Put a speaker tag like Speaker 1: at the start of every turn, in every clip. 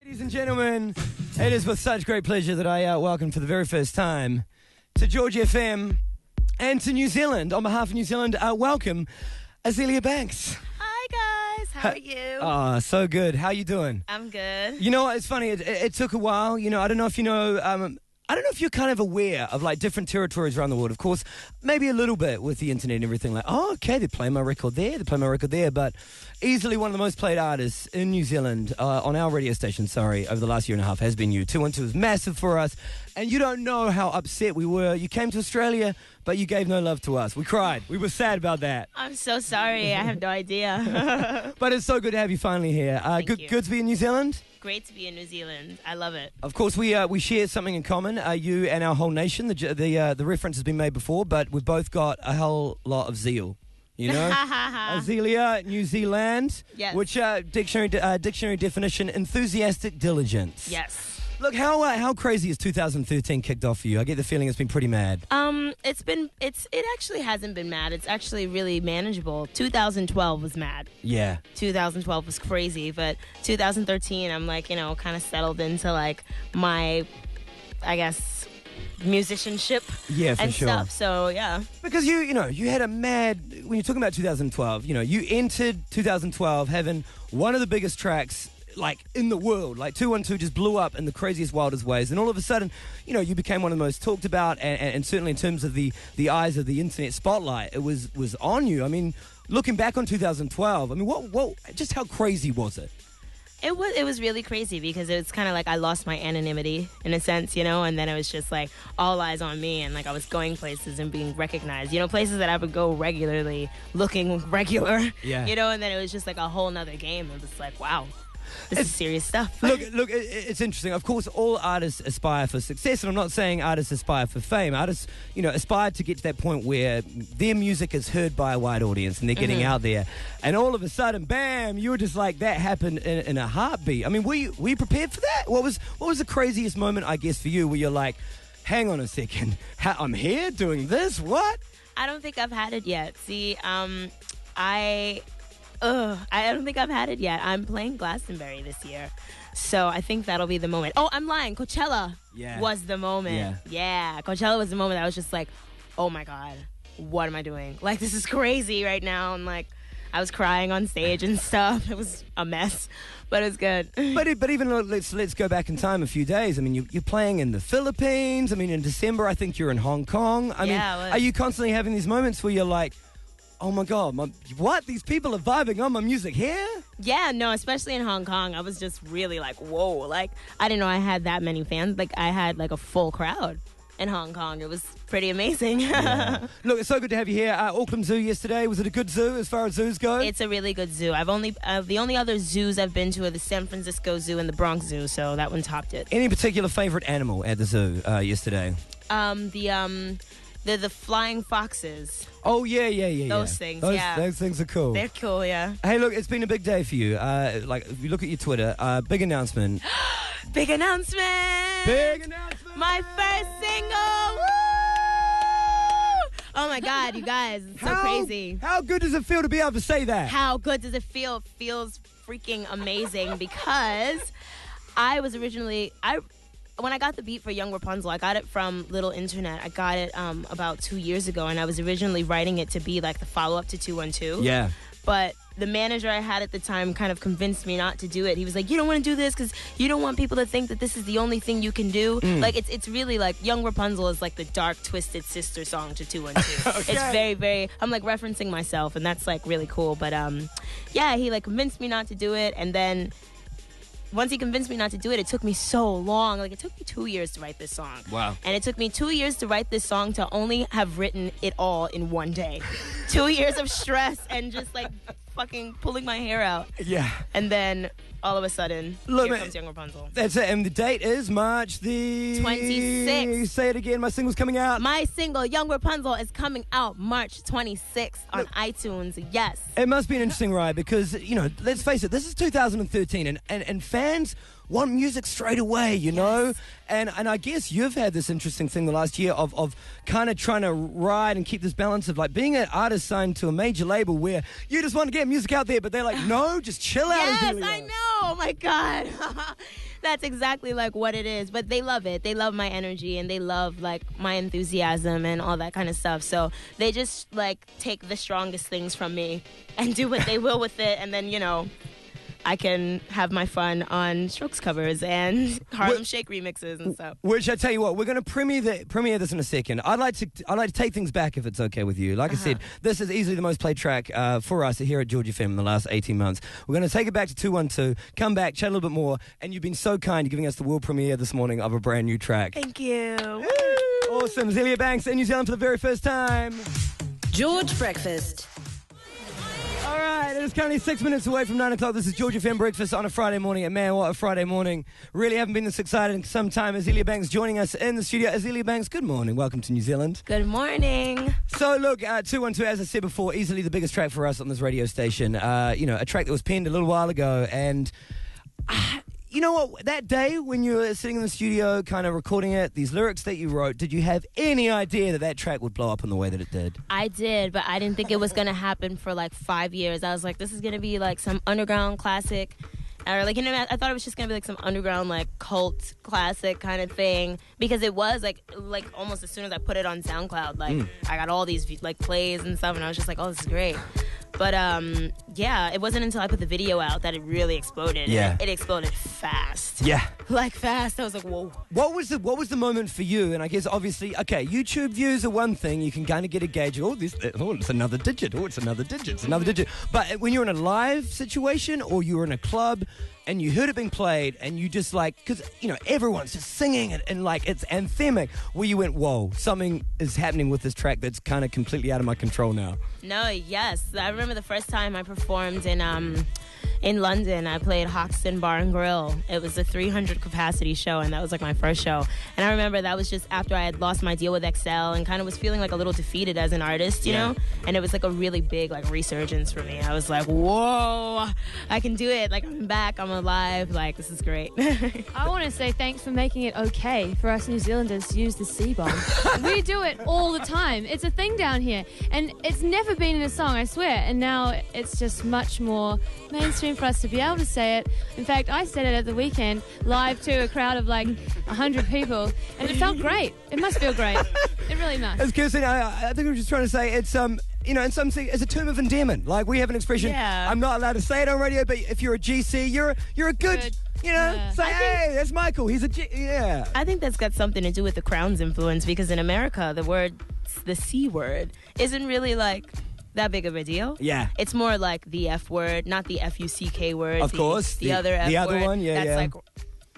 Speaker 1: Ladies and gentlemen, it is with such great pleasure that I welcome for the very first time to GeorgeFM and to New Zealand. On behalf of New Zealand, welcome Azealia Banks.
Speaker 2: Hi guys, how are you?
Speaker 1: Oh, so good. How you doing?
Speaker 2: I'm good.
Speaker 1: You know what? It's funny. It took a while. You know, I don't know if you know. I don't know if you're kind of aware of like different territories around the world. Of course, maybe a little bit with the internet and everything. Like, oh, okay, they're playing my record there. They're playing my record there. But easily one of the most played artists in New Zealand on our radio station, over the last year and a half has been you. 212 is massive for us. And you don't know how upset we were. You came to Australia, but you gave no love to us. We cried. We were sad about that.
Speaker 2: I'm so sorry. I have no idea.
Speaker 1: But it's so good to have you finally here.
Speaker 2: Thank you.
Speaker 1: Good to be in New Zealand.
Speaker 2: Great to be in New Zealand. I love it.
Speaker 1: Of course, we share something in common, you and our whole nation. The reference has been made before, but we've both got a hell lot of zeal. You know, Azealia, New Zealand,
Speaker 2: yes. Which
Speaker 1: dictionary definition: enthusiastic diligence.
Speaker 2: Yes.
Speaker 1: Look, how crazy has 2013 kicked off for you? I get the feeling it's been pretty mad.
Speaker 2: It actually hasn't been mad. It's actually really manageable. 2012 was mad.
Speaker 1: Yeah.
Speaker 2: 2012 was crazy, but 2013, I'm like, kind of settled into like my, I guess, musicianship and
Speaker 1: sure.
Speaker 2: stuff. So yeah.
Speaker 1: Because you had a mad, when you're talking about 2012, you entered 2012 having one of the biggest tracks like in the world, like 212 just blew up in the craziest, wildest ways, and all of a sudden, you became one of the most talked about, and certainly in terms of the eyes of the internet spotlight, it was on you. I mean, looking back on 2012, I mean, what just how crazy was it?
Speaker 2: It was really crazy because it was kind of like I lost my anonymity in a sense, and then it was just like all eyes on me, and like I was going places and being recognized, places that I would go regularly, looking regular,
Speaker 1: yeah.
Speaker 2: And then it was just like a whole nother game. It was like, wow. This is serious stuff.
Speaker 1: Look, it's interesting. Of course, all artists aspire for success, and I'm not saying artists aspire for fame. Artists, aspire to get to that point where their music is heard by a wide audience and they're getting out there. And all of a sudden, bam, you were just like, that happened in a heartbeat. I mean, were you prepared for that? What was the craziest moment, I guess, for you where you're like, hang on a second, I'm here doing this? What?
Speaker 2: I don't think I've had it yet. See, I don't think I've had it yet. I'm playing Glastonbury this year, so I think that'll be the moment. Oh, I'm lying. Coachella was the moment. Yeah, Coachella was the moment. I was just like, oh my God, what am I doing? Like, this is crazy right now. And like, I was crying on stage and stuff. It was a mess, but it was good.
Speaker 1: But even let's go back in time a few days. I mean, you're playing in the Philippines. I mean, in December, I think you're in Hong Kong. I mean, are you constantly having these moments where you're like, oh my God, what? These people are vibing on my music here?
Speaker 2: Yeah, no, especially in Hong Kong. I was just really like, whoa. Like, I didn't know I had that many fans. Like, I had like a full crowd in Hong Kong. It was pretty amazing.
Speaker 1: Yeah. Look, it's so good to have you here. Auckland Zoo yesterday. Was it a good zoo as far as zoos go?
Speaker 2: It's a really good zoo. The only other zoos I've been to are the San Francisco Zoo and the Bronx Zoo, so that one topped it.
Speaker 1: Any particular favorite animal at the zoo yesterday?
Speaker 2: The flying foxes.
Speaker 1: Oh, yeah.
Speaker 2: Those things,
Speaker 1: Those things are cool.
Speaker 2: They're cool, yeah.
Speaker 1: Hey, look, it's been a big day for you. Like, if you look at your Twitter, big announcement.
Speaker 2: Big announcement!
Speaker 1: Big announcement!
Speaker 2: My first single! Woo! Oh, my God, you guys. It's so crazy.
Speaker 1: How good does it feel to be able to say that?
Speaker 2: How good does it feel? It feels freaking amazing because I was originally... When I got the beat for Young Rapunzel, I got it from Little Internet. I got it about 2 years ago, and I was originally writing it to be like the follow-up to 212.
Speaker 1: Yeah.
Speaker 2: But the manager I had at the time kind of convinced me not to do it. He was like, you don't want to do this because you don't want people to think that this is the only thing you can do. Like, it's really like Young Rapunzel is like the dark, twisted sister song to 212.
Speaker 1: Okay.
Speaker 2: It's very, very, I'm like referencing myself, and that's like really cool. But yeah, he like convinced me not to do it, and then once he convinced me not to do it, it took me so long. Like, it took me 2 years to write this song.
Speaker 1: Wow.
Speaker 2: And it took me 2 years to write this song to only have written it all in one day. 2 years of stress and just, like, fucking pulling my hair out.
Speaker 1: Yeah.
Speaker 2: And then, all of a sudden, here comes Young Rapunzel.
Speaker 1: That's it. And the date is March the...
Speaker 2: 26th.
Speaker 1: Say it again. My single's coming out.
Speaker 2: My single, Young Rapunzel, is coming out March 26th on iTunes. Yes.
Speaker 1: It must be an interesting ride because, let's face it, this is 2013 and fans want music straight away, you know? And I guess you've had this interesting thing the last year of kind of trying to ride and keep this balance of like being an artist signed to a major label where you just want to get music out there, but they're like, no, just chill out.
Speaker 2: Yes, I know. Oh my God. That's exactly like what it is. But they love it. They love my energy and they love like my enthusiasm and all that kind of stuff. So they just like take the strongest things from me and do what they will with it. And then, you know, I can have my fun on Strokes covers and Harlem Shake remixes and stuff.
Speaker 1: Which I tell you what, we're going to premiere this in a second. I'd like to take things back if it's okay with you. Like I said, this is easily the most played track for us here at GeorgeFM in the last 18 months. We're going to take it back to 212, come back, chat a little bit more, and you've been so kind giving us the world premiere this morning of a brand new track.
Speaker 2: Thank you.
Speaker 1: Woo! Awesome. Azealia Banks in New Zealand for the very first time.
Speaker 3: George Breakfast.
Speaker 1: All right, it is currently 6 minutes away from 9 o'clock. This is GeorgeFM Breakfast on a Friday morning. And man, what a Friday morning. Really haven't been this excited in some time. Azealia Banks joining us in the studio. Azealia Banks, good morning. Welcome to New Zealand.
Speaker 2: Good morning.
Speaker 1: So look, 212, as I said before, easily the biggest track for us on this radio station. You know, a track that was penned a little while ago. And you know what? That day when you were sitting in the studio kind of recording it, these lyrics that you wrote, did you have any idea that track would blow up in the way that it did?
Speaker 2: I did, but I didn't think it was going to happen for like 5 years. I was like, this is going to be like some underground classic. Or like, you know, I thought it was just going to be like some underground like cult classic kind of thing. Because it was like almost as soon as I put it on SoundCloud, like I got all these like plays and stuff and I was just like, oh, this is great. But yeah, it wasn't until I put the video out that it really exploded.
Speaker 1: Yeah.
Speaker 2: It exploded fast.
Speaker 1: Yeah.
Speaker 2: Like fast. I was like, whoa.
Speaker 1: What was the moment for you? And I guess obviously, okay, YouTube views are one thing. You can kind of get a gauge. It's another digit. Oh, it's another digit. It's another digit. But when you're in a live situation or you're in a club and you heard it being played and you just like, because, you know, everyone's just singing it and like it's anthemic, where you went, whoa, something is happening with this track that's kind of completely out of my control now.
Speaker 2: No, yes. I remember the first time I performed in London. I played Hoxton Bar and Grill. It was a 300 capacity show, and that was like my first show. And I remember that was just after I had lost my deal with XL and kind of was feeling like a little defeated as an artist, you know? And it was like a really big like resurgence for me. I was like, whoa, I can do it. Like, I'm back, I'm alive. Like, this is great.
Speaker 4: I want to say thanks for making it okay for us New Zealanders to use the C-bomb. We do it all the time. It's a thing down here. And it's never been in a song, I swear. And now it's just much more mainstream for us to be able to say it. In fact, I said it at the weekend live to a crowd of like 100 people, and it felt great. It must feel great. It really must.
Speaker 1: As Kirsten, I think I was just trying to say it's you know, in some sense, it's a term of endearment. Like, we have an expression.
Speaker 2: Yeah.
Speaker 1: I'm not allowed to say it on radio, but if you're a GC, you're a good. You know, say, hey, that's Michael. He's a G. Yeah.
Speaker 2: I think that's got something to do with the Crown's influence, because in America, the C word isn't really like that big of a deal.
Speaker 1: Yeah.
Speaker 2: It's more like the F word, not the F-U-C-K word.
Speaker 1: Of course.
Speaker 2: The other F word.
Speaker 1: The other one,
Speaker 2: That's like,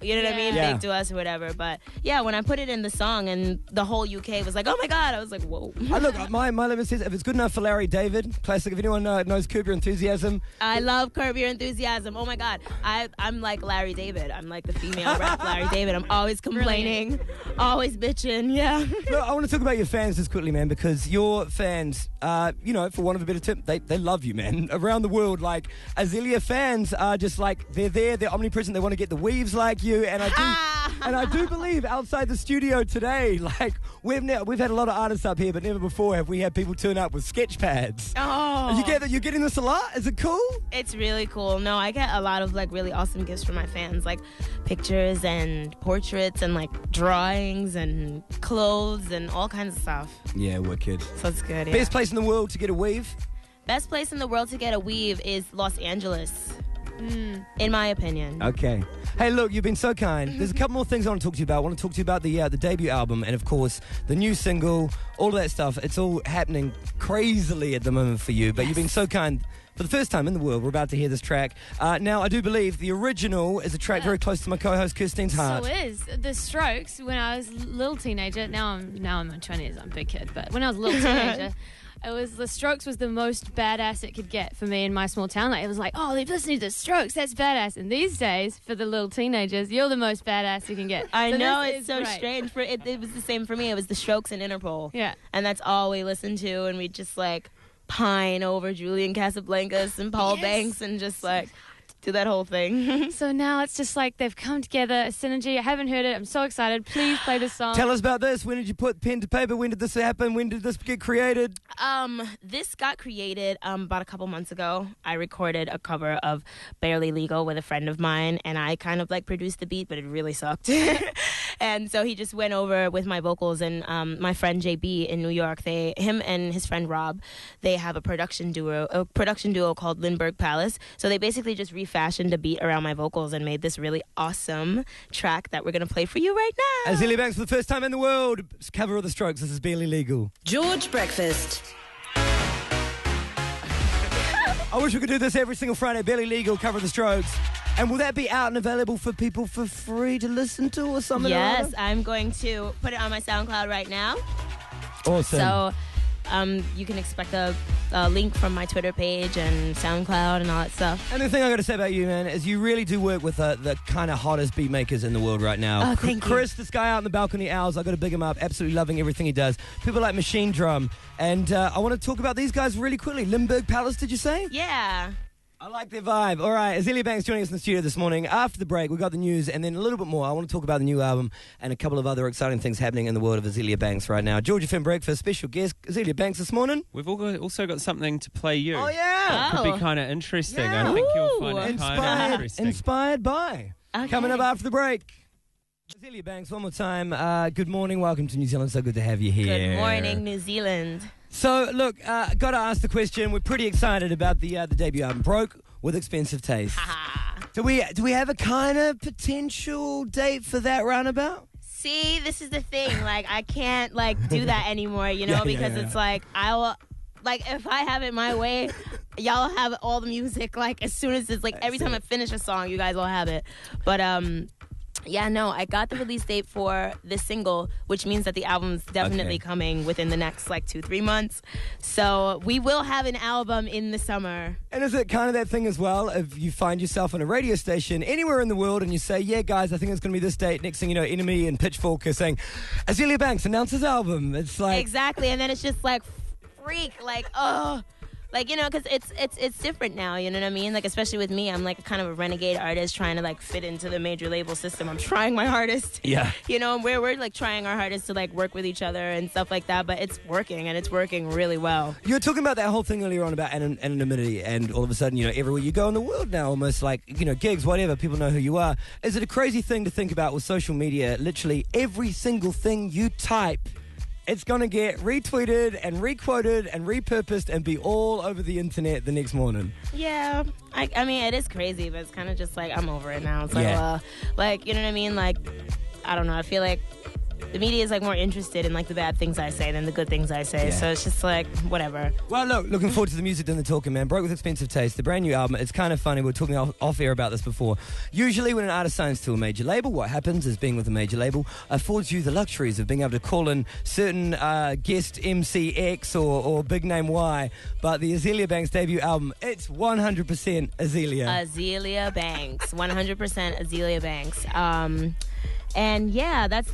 Speaker 2: you know what I mean?
Speaker 1: Yeah.
Speaker 2: Big to us or whatever. But yeah, when I put it in the song and the whole UK was like, oh my God, I was like, whoa.
Speaker 1: Look, my limit says if it's good enough for Larry David, classic. If anyone knows Curb Your Enthusiasm.
Speaker 2: I love Curb Your Enthusiasm. Oh my God. I'm like Larry David. I'm like the female rap Larry David. I'm always complaining, always bitching. Yeah.
Speaker 1: Look, I want to talk about your fans just quickly, man, because your fans, you know, for want of a better term, they love you, man. Around the world, like, Azealia fans are just like, they're there, they're omnipresent, they want to get the weaves like you, and I do believe outside the studio today, like, we've had a lot of artists up here, but never before have we had people turn up with sketch pads.
Speaker 2: Oh.
Speaker 1: You're getting this a lot? Is it cool?
Speaker 2: It's really cool. No, I get a lot of like really awesome gifts from my fans, like pictures and portraits and like drawings and clothes and all kinds of stuff.
Speaker 1: Yeah, wicked.
Speaker 2: So it's good. Yeah.
Speaker 1: Best place in the world to get a weave?
Speaker 2: Best place in the world to get a weave is Los Angeles. In my opinion.
Speaker 1: Okay. Hey, look, you've been so kind. There's a couple more things I want to talk to you about. I want to talk to you about the debut album and, of course, the new single, all of that stuff. It's all happening crazily at the moment for you, but you've been so kind. For the first time in the world, we're about to hear this track. Now, I do believe the original is a track very close to my co-host Kirsten's heart.
Speaker 4: So is. The Strokes, when I was a little teenager, now I'm in my 20s, I'm a big kid, but when I was a little teenager, the Strokes was the most badass it could get for me in my small town. Like, it was like, oh, they've listened to the Strokes, that's badass. And these days, for the little teenagers, you're the most badass you can get.
Speaker 2: I know, it's so strange. It was the same for me. It was the Strokes and Interpol.
Speaker 4: Yeah.
Speaker 2: And that's all we listened to, and we just like pine over Julian Casablancas and Paul Banks and just like do that whole thing.
Speaker 4: So now it's just like they've come together, a synergy. I haven't heard it. I'm so excited. Please play this song.
Speaker 1: Tell us about this. When did you put pen to paper? When did this happen? When did this get created?
Speaker 2: This got created about a couple months ago. I recorded a cover of Barely Legal with a friend of mine, and I kind of like produced the beat, but it really sucked. And so he just went over with my vocals, and my friend JB in New York, him and his friend Rob, they have a production duo called Lindbergh Palace. So they basically just refashioned a beat around my vocals and made this really awesome track that we're going to play for you right now.
Speaker 1: Azealia Banks for the first time in the world. Cover of the Strokes. This is Barely Legal.
Speaker 3: George Breakfast.
Speaker 1: I wish we could do this every single Friday. Barely Legal, cover of the Strokes. And will that be out and available for people for free to listen to or something?
Speaker 2: Yes, I'm going to put it on my SoundCloud right now.
Speaker 1: Awesome.
Speaker 2: So you can expect a link from my Twitter page and SoundCloud and all that stuff.
Speaker 1: And the thing I got to say about you, man, is you really do work with the kind of hottest beat makers in the world right now.
Speaker 2: Oh, thank you.
Speaker 1: Chris, this guy out in the Balcony Owls, I got to big him up. Absolutely loving everything he does. People like Machine Drum. And I want to talk about these guys really quickly. Lindbergh Palace, did you say?
Speaker 2: Yeah.
Speaker 1: I like their vibe. All right, Azealia Banks joining us in the studio this morning. After the break, we got the news and then a little bit more. I want to talk about the new album and a couple of other exciting things happening in the world of Azealia Banks right now. GeorgeFM Breakfast, special guest, Azealia Banks this morning.
Speaker 5: We've also got something to play you.
Speaker 1: Oh, yeah.
Speaker 5: Could be kind of interesting.
Speaker 1: Yeah.
Speaker 5: I think you'll find it kind of interesting.
Speaker 1: Inspired by.
Speaker 2: Okay.
Speaker 1: Coming up after the break. Azealia Banks, one more time. Good morning. Welcome to New Zealand. So good to have you here.
Speaker 2: Good morning, New Zealand.
Speaker 1: So, look, got to ask the question. We're pretty excited about the debut album, Broke with Expensive Taste. Do we have a kind of potential date for that roundabout?
Speaker 2: See, this is the thing. Like, I can't, like, do that anymore, you know, because it's like, if I have it my way, y'all have all the music, like, as soon as it's, like, every time I finish a song, you guys all have it. But, yeah, no, I got the release date for this single, which means that the album's definitely coming within the next, 2-3 months. So we will have an album in the summer.
Speaker 1: And is it kind of that thing as well, if you find yourself on a radio station anywhere in the world and you say, yeah, guys, I think it's going to be this date. Next thing you know, Enemy and Pitchfork are saying, Azealia Banks announced his album. It's like...
Speaker 2: Exactly, and then it's just like, freak, like, oh... Like, you know, because it's different now, you know what I mean? Like, especially with me, I'm like kind of a renegade artist trying to, like, fit into the major label system. I'm trying my hardest. Yeah. You know, we're like, trying our hardest to, like, work with each other and stuff like that, but it's working, and it's working really well.
Speaker 1: You were talking about that whole thing earlier on about anonymity, and all of a sudden, you know, everywhere you go in the world now, almost like, you know, gigs, whatever, people know who you are. Is it a crazy thing to think about with social media? Literally every single thing you type, it's going to get retweeted and requoted and repurposed and be all over the internet the next morning.
Speaker 2: Yeah. I mean, it is crazy, but it's kind of just like, I'm over it now. It's like, like, you know what I mean? Like, I don't know. I feel like the media is, like, more interested in, like, the bad things I say than the good things I say. Yeah. So it's just like, whatever.
Speaker 1: Well, look, looking forward to the music and the talking, man. Broke with Expensive Taste, the brand new album. It's kind of funny. We were talking off air about this before. Usually when an artist signs to a major label, what happens is being with a major label affords you the luxuries of being able to call in certain guest MC X or big name Y. But the Azealia Banks debut album, it's 100% Azealia.
Speaker 2: Azealia Banks. 100% Azealia Banks. And yeah, that's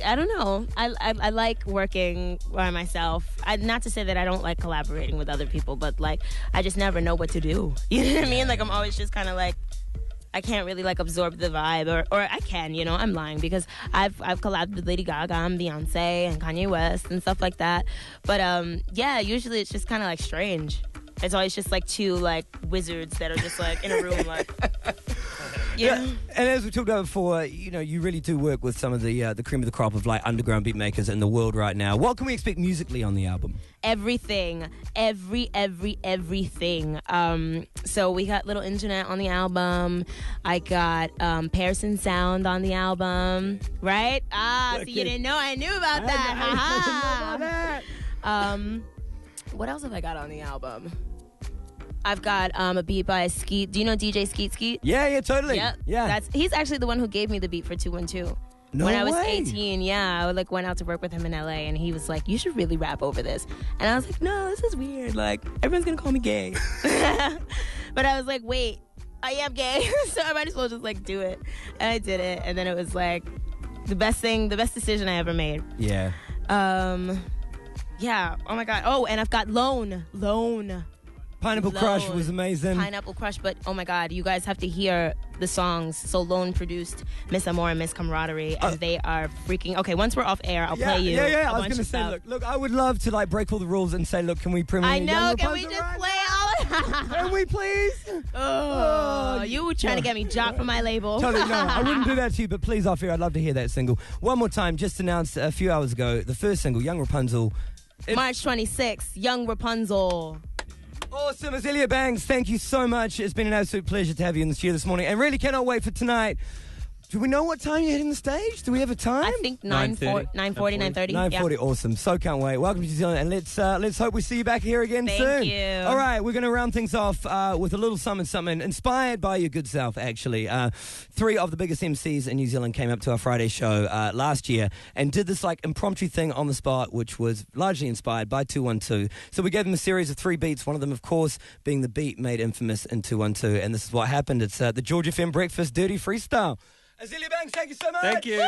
Speaker 2: I don't know. I like working by myself. Not to say that I don't like collaborating with other people, but like I just never know what to do. You know what I mean? Like I'm always just kind of like I can't really like absorb the vibe, or I can, you know. I'm lying because I've collabed with Lady Gaga and Beyonce and Kanye West and stuff like that. But yeah, usually it's just kind of like strange. It's always just like two like wizards that are just like in a room like. Yeah.
Speaker 1: And as we talked about before, you know, you really do work with some of the cream of the crop of like underground beat makers in the world right now. What can we expect musically on the album?
Speaker 2: Everything. Everything. So we got Little Internet on the album. I got Pearson Sound on the album. Right? So you didn't know I knew about that.
Speaker 1: I know about that.
Speaker 2: What else have I got on the album? I've got a beat by Skeet. Do you know DJ Skeet?
Speaker 1: Yeah, totally.
Speaker 2: Yep.
Speaker 1: Yeah.
Speaker 2: He's actually the one who gave me the beat for 212.
Speaker 1: No
Speaker 2: when I was
Speaker 1: way.
Speaker 2: 18, yeah, I like went out to work with him in LA, and he was like, "You should really rap over this." And I was like, "No, this is weird. Like everyone's gonna call me gay." But I was like, "Wait, I am gay, so I might as well just like do it." And I did it, and then it was like the best decision I ever made.
Speaker 1: Yeah.
Speaker 2: Yeah. Oh my God. Oh, and I've got Loan.
Speaker 1: Pineapple Crush was amazing.
Speaker 2: Pineapple Crush, but oh my God, you guys have to hear the songs. So Lone produced Miss Amor and Miss Camaraderie, and they are freaking. Okay, once we're off air, I'll play you.
Speaker 1: Yeah. I was going to say, look, I would love to like break all the rules and say, look, can we premiere?
Speaker 2: I know.
Speaker 1: Young
Speaker 2: Can we
Speaker 1: Rapunzel
Speaker 2: just
Speaker 1: right
Speaker 2: play all?
Speaker 1: Can we please?
Speaker 2: You were trying to get me dropped from my label.
Speaker 1: Totally, no, I wouldn't do that to you, but please off here, I'd love to hear that single. One more time, just announced a few hours ago, the first single, Young Rapunzel.
Speaker 2: March 26th, Young Rapunzel.
Speaker 1: Awesome, Azealia Banks, thank you so much. It's been an absolute pleasure to have you in the studio this morning, and really cannot wait for tonight. Do we know what time you're hitting the stage? Do we have a time?
Speaker 2: I think 9:40, 9:30.
Speaker 1: 9:40, awesome. So can't wait. Welcome to New Zealand, and let's hope we see you back here again soon.
Speaker 2: Thank you.
Speaker 1: All right, we're going to round things off with a little something inspired by your good self, actually. 3 of the biggest MCs in New Zealand came up to our Friday show last year and did this like impromptu thing on the spot, which was largely inspired by 212. So we gave them a series of 3 beats, one of them, of course, being the beat made infamous in 212, and this is what happened. It's the GeorgeFM Breakfast Dirty Freestyle. Azealia Banks, thank you so much.
Speaker 5: Thank you.